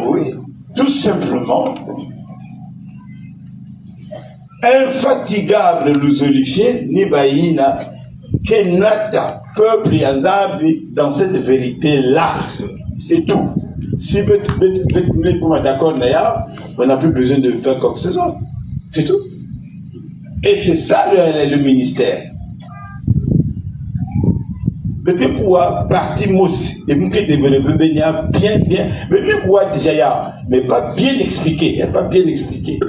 Oui. Tout simplement, infatigable l'usolifié, ni baïna, que nata, peuple Yazambi, dans cette vérité-là. C'est tout. Si vous êtes d'accord, on n'a plus besoin de faire quoi que ce soit. C'est tout. Et c'est ça le ministère. Peut-être quoi, parti mousse, et vous qui développez bien, mais mieux quoi déjà, mais pas bien expliqué, pas bien expliqué.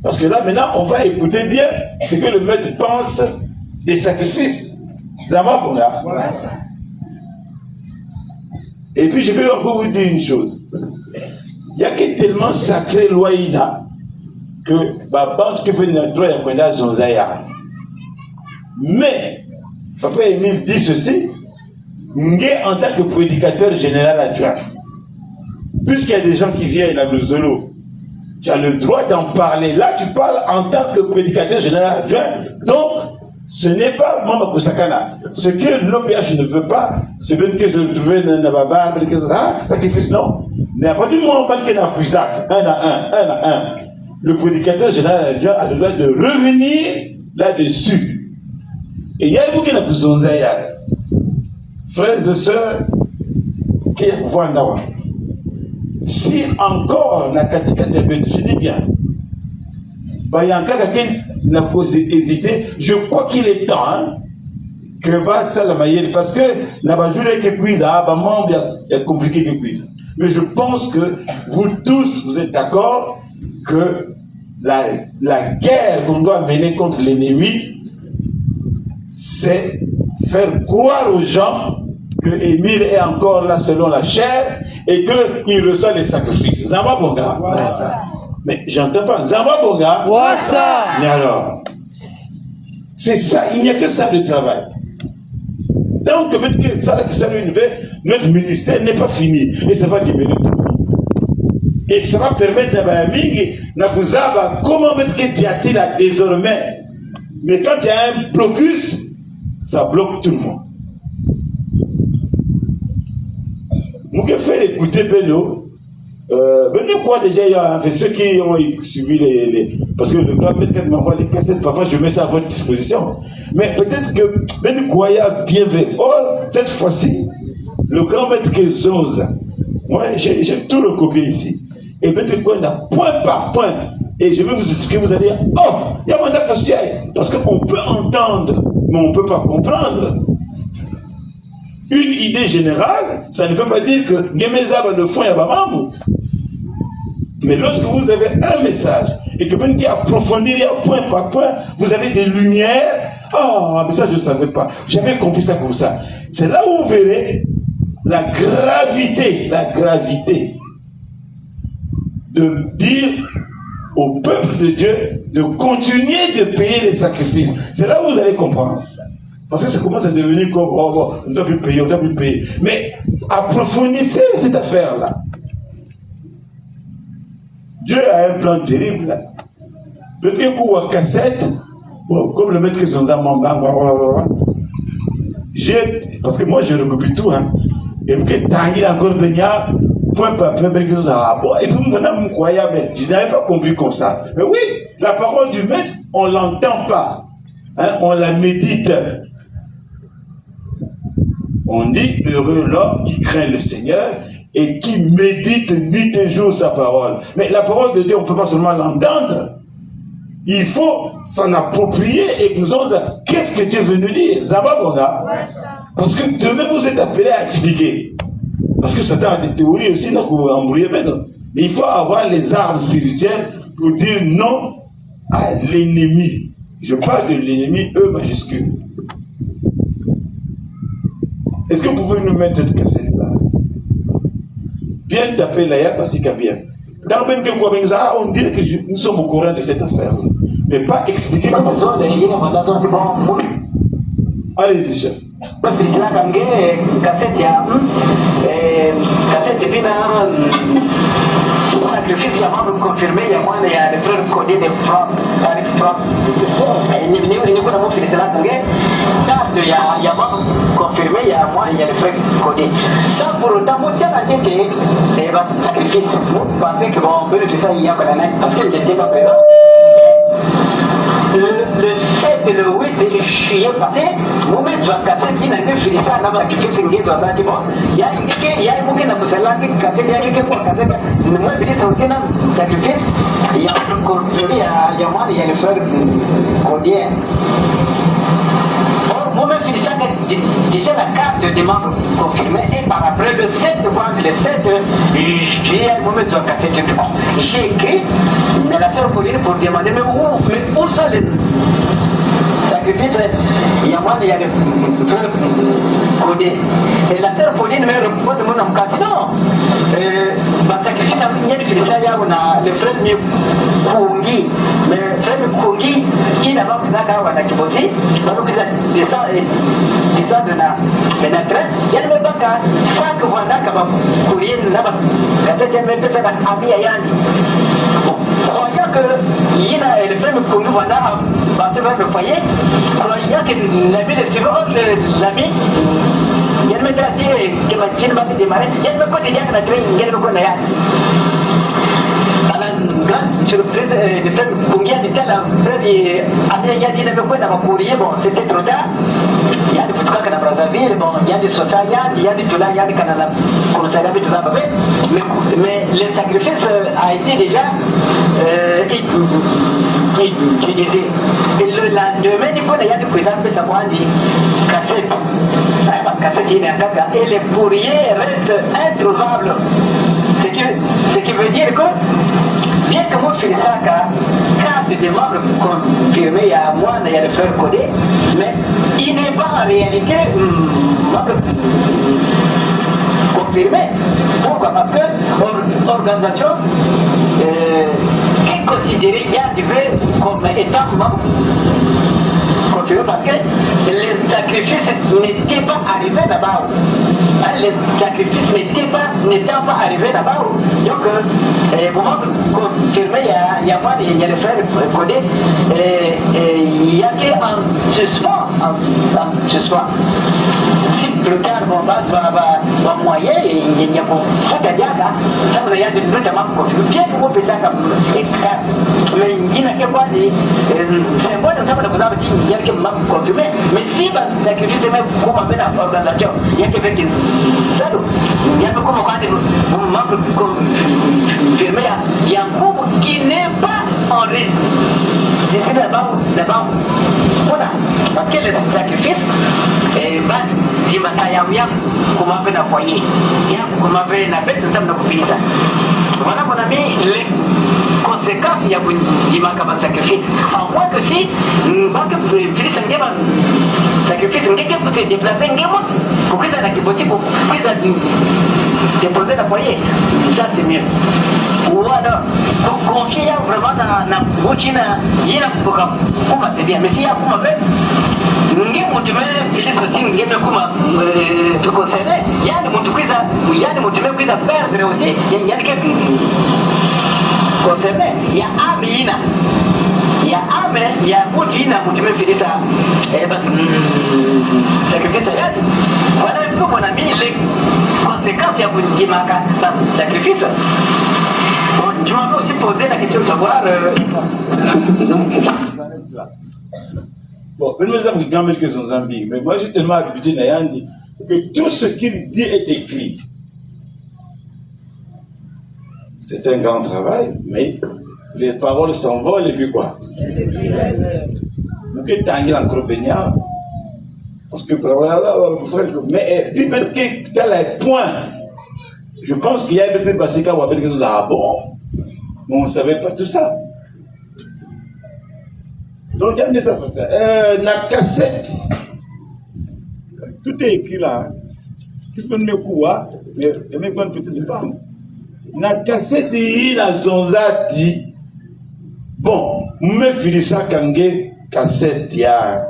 Parce que là, maintenant, on va écouter bien ce que le maître pense des sacrifices. Ça va pour là. Et puis, je vais encore vous dire une chose. Il y a que tellement sacré loïna que, bah, que vous n'avez droit à connaître Zonzaya. Mais, Papa Émile dit ceci, Ngé en tant que prédicateur général adjoint, puisqu'il y a des gens qui viennent à Luzolo, tu as le droit d'en parler. Là, tu parles en tant que prédicateur général adjoint. Donc, ce n'est pas Mama Kusakana. Ce que l'OPH ne veut pas, c'est même que je le trouvais dans la baba, sacrifice, non. Mais à partir du moment où on parle qu'il y a un, le prédicateur général adjoint a le droit de revenir là-dessus. Et il y a beaucoup qui n'a plus besoin. Frères et sœurs, qui voient là. Si encore la katika de je dis bien, il y a encore quelqu'un qui n'a pas hésité, je crois qu'il est temps hein, que ça la maille, parce que la majorité qui cuise, il y a compliqué que cuise. Mais je pense que vous tous, vous êtes d'accord que la guerre qu'on doit mener contre l'ennemi, c'est faire croire aux gens que Émile est encore là selon la chair et qu'il reçoit les sacrifices. Zamba Bonga. Mais j'entends pas. Zamba Bonga. Mais alors, c'est ça, il n'y a que ça le travail. Donc, que ça, notre ministère n'est pas fini et ça va libérer tout le monde. Et ça va permettre à Mingi, comment mettre que tu as là désormais. Mais quand il y a un blocus, ça bloque tout le monde. Nous que faire écouter Beno. Beno quoi déjà, il y a ceux qui ont suivi les parce que le grand maître m'envoie les cassettes, parfois je mets ça à votre disposition. Mais peut-être que Beno Kouaya bien fait. Oh, cette fois-ci, le grand maître que Zonza, moi j'ai tout recopié ici. Et Maître Kouaya, point par point. Et je vais vous expliquer, vous allez dire, oh, il y a mandat facile. Parce qu'on peut entendre, mais on ne peut pas comprendre. Une idée générale, ça ne veut pas dire que Ngemeza va le fond, il y a Bamamou. Mais lorsque vous avez un message, et que même qui approfondir point par point, vous avez des lumières, oh, mais ça je ne savais pas. J'avais compris ça comme ça. C'est là où vous verrez la gravité de dire au peuple de Dieu de continuer de payer les sacrifices. C'est là où vous allez comprendre. Parce que ça commence à devenir comme, on ne doit plus payer, Mais approfondissez cette affaire-là. Dieu a un plan terrible. Le truc pour la cassette, bon, comme le maître qui sont parce que moi je recopie tout, hein. Et que Tanguy encore Benya, point par point, et puis maintenant, je n'avais pas compris comme ça. Mais oui, la parole du maître, on ne l'entend pas. Hein, on la médite. On dit heureux l'homme qui craint le Seigneur et qui médite nuit et jour sa parole. Mais la parole de Dieu, on ne peut pas seulement l'entendre. Il faut s'en approprier et nous disons qu'est-ce que Dieu veut nous dire. Ça va, bon gars? Parce que demain vous êtes appelés à expliquer. Parce que Satan a des théories aussi, donc vous embrouillez maintenant. Mais il faut avoir les armes spirituelles pour dire non à l'ennemi. Je parle de l'ennemi E majuscule. Est-ce que vous pouvez nous mettre cette cassette-là? Bien taper là, parce qu'il y a bien. Dans même on dirait que nous sommes au courant de cette affaire. Mais pas expliquer comment. Allez-y, chef. Sacrifice, il me confirmé, il y a des frères codés de France. Il y a confirmé, il y a moi, moi, il y a le frère Codé. Sans pour autant, mon temps a été sacrifice. Vous pensez que bon, peut ça, il y a parce qu'il n'était pas présent. Le 7 et le 8 juillet passé, moment tu as cassé, il a dit, je dis ça, là, tu fais ce qu'il y a, il y a un bouquet dans ce là qui cassé, il y a quelques fois cassé, mais moi, je dis, c'est aussi un sacrifice. Il y a un contrôle, il y a moi, il y a le frère Codier. Moi-même, je dis ça, déjà la carte des membres confirmée, et par après, le 7, le 7 juillet, moi-même, tu as cassé, j'ai écrit, mais la sœur Pauline pour demander, mais où sont les sacrifices? Il y a moi, il y a le frère Codé. Et la sœur Pauline me répond, mon nom, non, le sacrifice, il y a le Philistin, on a le frère Kongi, mais le frère Kongi, il n'a pas besoin d'avoir un kibosi, il n'a pas besoin de descendre dans le train, il y a le même cas, 5 voilà, comme courrier, là-bas, quand c'est un même peu, ça va amener à croyant que Yina et le frère Kongi voilà, partir vers le foyer, croyant que l'ami le suivant, l'ami, il y a le métier qui m'a dit, il démarrer, il y a le côté de la train, il y a le côté à la grande surprise de frère Kongi a dit à la frère, il y a dit, le côté de courrier, bon, c'était trop tard. Il y a des photographes à Brazzaville, bon, il y a des sociétés, il y a des Toula, il y a des Canada, commissariat, tout ça, mais le sacrifice a été déjà utilisé. Et le lendemain, il y a des présents qui s'appellent des cassettes. Cassette, et les courriers restent introuvables. Ce qui veut dire que, bien que moi je fais ça, quand des membres confirmés, il y a moi, il y a le frère Codé, mais il n'est pas en réalité membre confirmé. Pourquoi? Parce que l'organisation est considérée comme étant membre confirmé parce que les sacrifices n'étaient pas arrivés là-bas. Les sacrifices n'étaient pas arrivés là-bas. Donc, pour moi, confirmé, il y a moi, il y a le frère Codé, il y a qu'un suspens. Si plus tard, mon bas va moyen, il n'y a pas de diable, ça vous avez notamment confirmé. Bien que vous faites ça comme écart, mais il n'y a que quoi, c'est bon, ça vous avez dit, il y a que m'a confirmé, mais si le sacrifice est même comme un peu dans l'organisation, il y a que fait ça, il y a que comme quand vous m'avez confirmé, il y a un groupe qui n'est pas en risque. C'est là-bas, voilà, parce que le sacrifice, si ma taille comme on fait un foyer, comme on fait un bête, tout ça, on peut ça. Voilà, mon ami, les conséquences, il y a un sacrifice. En moins que si, sacrifice, on peut se déplacer, pour que ça déposer le foyer. Ça, c'est mieux. Ou alors, confier vraiment dans la routine, il y a un programme. Comment c'est bien, mais s'il y a un programme, il y a un mouvement, il y a un concerné, il y a un mouvement qui a perdre aussi, il y a quelqu'un concerné, il y a Amina. Il y a âme, il y a un mouvement qui dit ça. Et bien, sacrifice, voilà un peu mon ami, les conséquences, il y a un sacrifice. Bon, tu m'avais aussi posé la question de savoir. Bon, nous avons quand même quelques ambigus, mais moi j'ai tellement habitué Nayandi que tout ce qu'il dit est écrit. C'est un grand travail, mais les paroles s'envolent et puis quoi? Nous que Tanguy encore bénia, parce que mais puis peut-être que dans les points, je pense qu'il y a peut-être passé quand on appelle quelque chose à bon, mais on ne savait pas tout ça. Donc il y a des affaires. La cassette, tout est écrit là. Qu'est-ce qu'on met quoi? Mais il y a une petite part. La cassette il a zonzati. Bon, me filisa kange cassette ya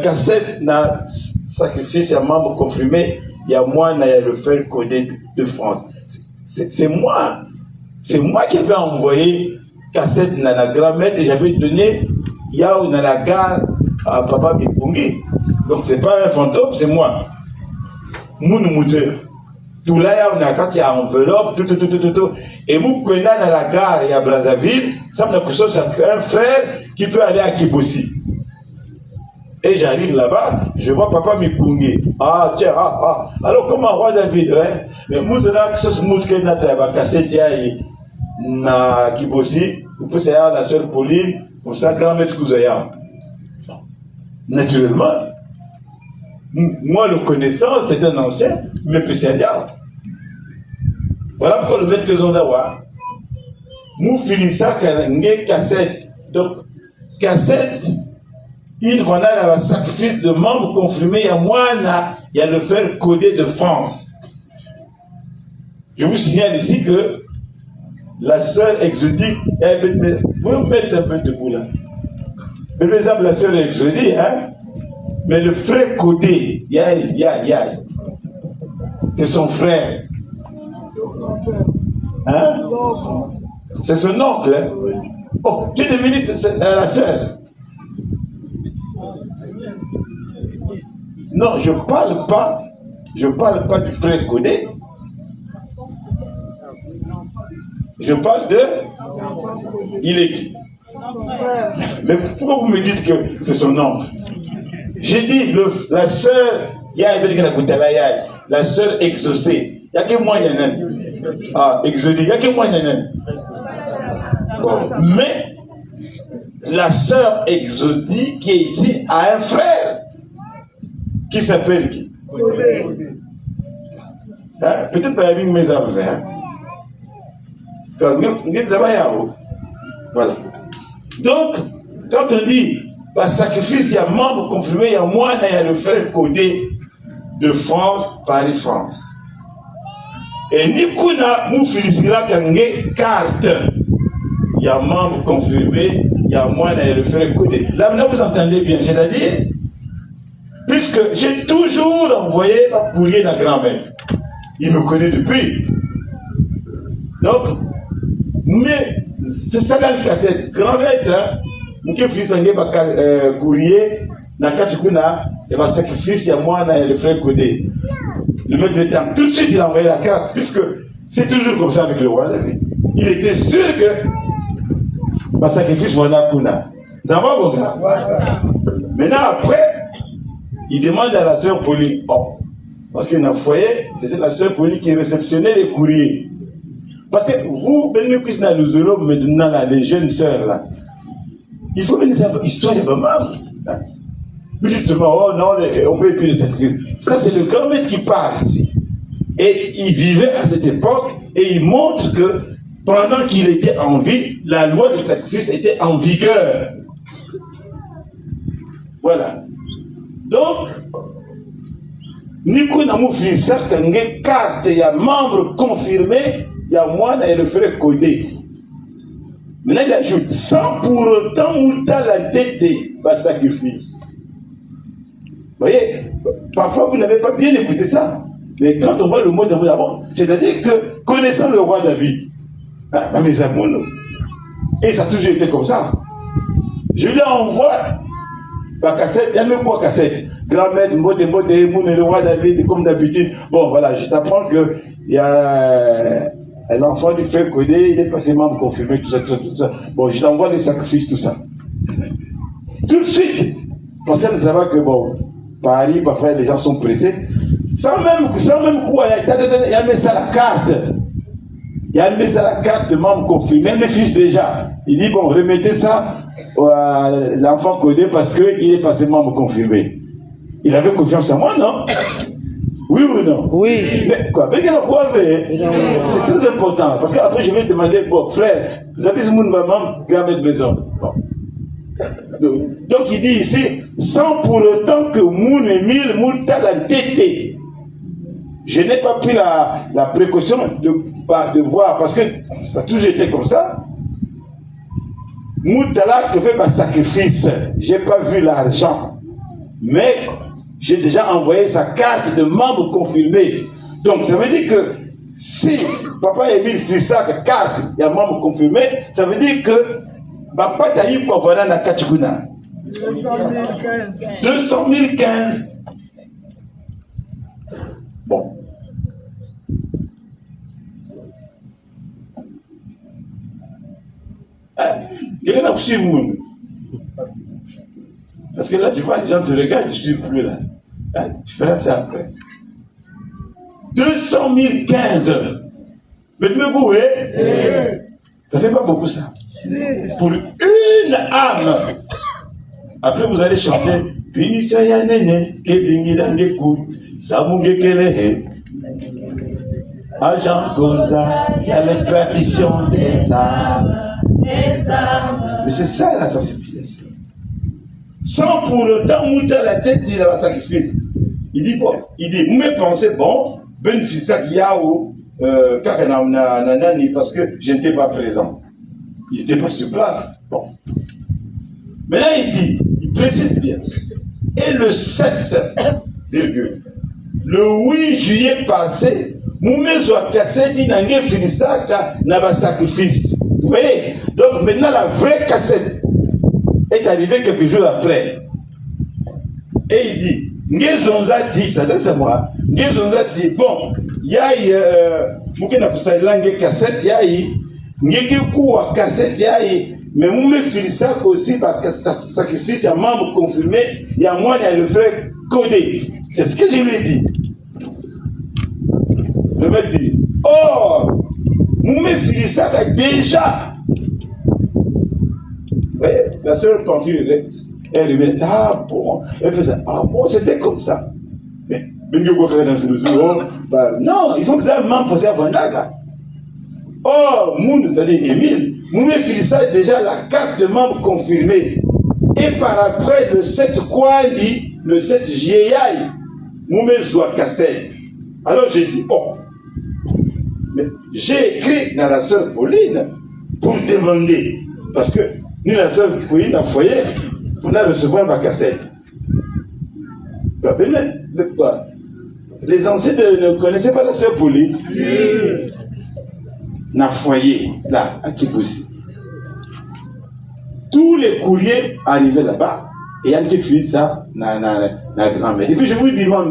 cassette na sacrifice à membre confirmé, il y a moi na le frère Codé de France. C'est moi qui avais envoyé cassette na la grand-mère et j'avais donné yao na la gare à Papa Mipungi. Donc c'est pas un fantôme, c'est moi. Mon moteur. Tout là, on a quand il y a enveloppe, tout. Et vous prenez dans la gare et à Brazzaville, ça me dit que un frère qui peut aller à Kibossi. Et j'arrive là-bas, je vois Papa Mipungi. Ah, tiens, alors comment roi David, hein? Mais moi, c'est là que ce mout que n'a cassé, tiens, na Kibossi, vous pouvez savoir la sœur Pauline, pour ça, grand-mère Kouzaïa. Naturellement, moi, le connaissant, c'est un ancien, mais puis c'est un diable. Voilà pourquoi le maître que nous avons. Nous finissons avec cassette. Donc, cassette, il va dans le sacrifice de membres confirmés. Il y a le frère codé de France. Je vous signale ici que la sœur exodique, vous pouvez mettre un peu debout là. Par exemple, la sœur exodique, hein, mais le frère codé, c'est son frère. Hein? C'est son oncle. Hein? Oh, tu es devenu la sœur. Non, je parle pas du frère Codé. Je parle de... Il est qui? Mais pourquoi vous me dites que c'est son oncle? J'ai dit la sœur, la sœur exaucée. Il n'y a que moi, exodé, il n'y a que moi, bon, mais la sœur exodique qui est ici a un frère qui s'appelle qui? Hein? Peut-être pas avec mes affaires. Voilà. Donc, quand on dit sacrifice, il y a membre confirmé, il y a moi, il y a le frère codé de France, Paris-France. Et Nikuna nous félicitera qu'une carte. Il y a membre confirmé, il y a moi, il y a le frère codé. Là, maintenant, vous entendez bien, c'est-à-dire, puisque j'ai toujours envoyé un courrier à grand-mère. Il me connaît depuis. Donc, mais c'est ça dans le cassette. Grand-mère, hein, nous avons courrier, il va sacrifice, il y a moi, il y a le frère codé. Le maître de temps, tout de suite, il a envoyé la carte, puisque c'est toujours comme ça avec le roi David. Il était sûr que le sacrifice, voilà, Kuna. Ça va, mon gars? Maintenant, après, il demande à la sœur Pauline. Bon, parce qu'il y a un foyer, c'était la sœur Pauline qui réceptionnait les courriers. Parce que vous, maintenant, là, les jeunes sœurs, là, il faut venir savoir l'histoire de maman. Vous dites seulement, oh non, on peut plus les sacrifices. Ça, c'est le grand-maître qui parle ici. Et il vivait à cette époque et il montre que pendant qu'il était en vie, la loi des sacrifices était en vigueur. Voilà. Donc, Nico Namou Finsa, Kangé, carte, il y a membre confirmé, il y a moi, il y a le frère codé. Maintenant, il ajoute, sans pour autant mouta la tête des sacrifices. Vous voyez, parfois vous n'avez pas bien écouté ça. Mais quand on voit le mot d'abord, c'est-à-dire que connaissant le roi David, mes amours, et ça a toujours été comme ça. Je lui envoie ma cassette, il y a même pas cassette. Grand-mère, le roi David, comme d'habitude. Bon, voilà, je t'apprends qu'il y a l'enfant du frère Codé, il est passé membre confirmé, tout ça. Bon, je t'envoie les sacrifices, tout ça. Tout de suite, parce qu'elle ne savait pas que, bon, Paris, parfois les gens sont pressés. Sans même quoi, il a mis ça à la carte. Il a mis ça à la carte de membre confirmé, mes fils déjà. Il dit, bon, remettez ça à l'enfant codé parce qu'il est passé membre confirmé. Il avait confiance en moi, non? Oui ou non? Oui. Mais quoi? Mais c'est très important. Parce qu'après, je vais demander, bon, frère, vous avez ce monde, maman, grand-mère maison. Bon. Donc il dit ici, sans pour autant que Moun Emile Mouta la tété. Je n'ai pas pris la précaution de voir, parce que ça a toujours été comme ça. Moutala te fait un sacrifice. Je n'ai pas vu l'argent. Mais j'ai déjà envoyé sa carte de membre confirmé. Donc ça veut dire que si Papa Emile fait sa carte, il y a membre confirmé, ça veut dire que Papa Taïb Kovana na Kachikuna. 200 015. Bon. Il y en a qui suivent nous. Parce que là, tu vois, les gens te regardent, je ne suis plus là. Tu feras ça après. 200 015. Mais tu me vois, ça ne fait pas beaucoup ça. Pour une âme. Après, vous allez chanter. Punition ya nene, kevingi dange kou, samunge kelehe. Agent Goza, il y a les perditions des âmes. Mais c'est ça la sacrifice. Sans pour autant monter la tête, il a un sacrifice. Il dit, bon, vous me pensez, bon, bénéficiaire qu'il y a au parce que je n'étais pas présent. Il n'était pas sur place. Bon. Mais là, il précise bien. Et le 7, le 8 juillet passé, Moumezo a cassé dit n'a pas fini ça, n'a pas sacrifice. Vous voyez? Donc maintenant la vraie cassette est arrivée quelques jours après. Et il dit, Ngezonza dit, ça donne à moi, Ngezonza dit, bon, il y a Moukena Koussaïlangue cassette, il y a Ngekou à cassette, il y a mais Moumé Filissa aussi par sacrifice, il y a membre confirmé, il y a moi, il y a le frère codé. C'est ce que je lui ai dit. Le mec dit, oh, Moumé Filissa a déjà. Vous voyez, la sœur Pamphile, elle revient, ah bon, elle faisait, ah bon, c'était comme ça. Mais, non, il faut que ça membre fasse un naga. Oh, Moun, c'est-à-dire Émile, Moumé Filissa a déjà la carte de membre confirmée. Et par après, le 7 Kwali, le 7 Jiaï, Moumé Zoua Kassel. Alors j'ai dit, oh, j'ai écrit dans la sœur Pauline pour demander, parce que ni la sœur Pauline a foyer pour la recevoir ma cassette. Les anciens ne connaissaient pas la sœur Pauline. N'a foyer, là, à Kiboussi. Tous les courriers arrivaient là-bas, et il y a qui fait ça, na grand-mère. Et puis je vous dis, non.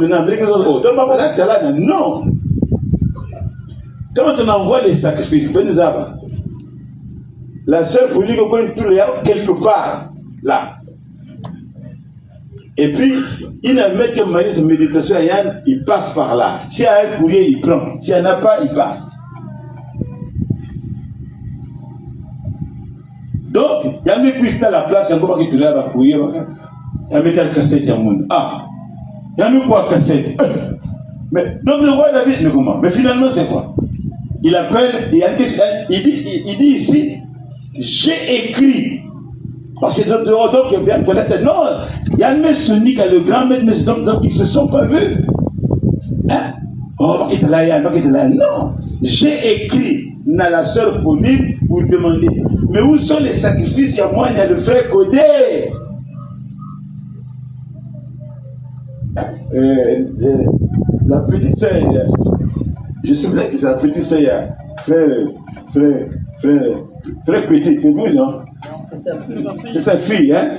Quand on envoie les sacrifices, la sœur Pauline quelque part, là. Et puis, il a mis que maïs méditation à Yann, il passe par là. S'il y a un courrier, il prend. S'il n'y en a pas, il passe. Donc, il y a mis plus dans la place, il y a un qui te lève courrier, il y a mis le cassette, il y a monde. Ah, il y a mis quoi cassette? Mais, donc le roi David, mais comment? Mais finalement, c'est quoi? Il appelle, il dit ici, j'ai écrit. Parce que donc, il y a bien connaître. Non, il y a même Sonic, le grand maître, donc ils ne se sont pas vus. Hein? Oh, non, j'ai écrit dans la sœur Pauline pour demander. Mais où sont les sacrifices? Il y a moi, il y a le frère Codé. La petite sœur, je sais bien que c'est la petite sœur, frère Petit, c'est vous, non? C'est sa fille, hein?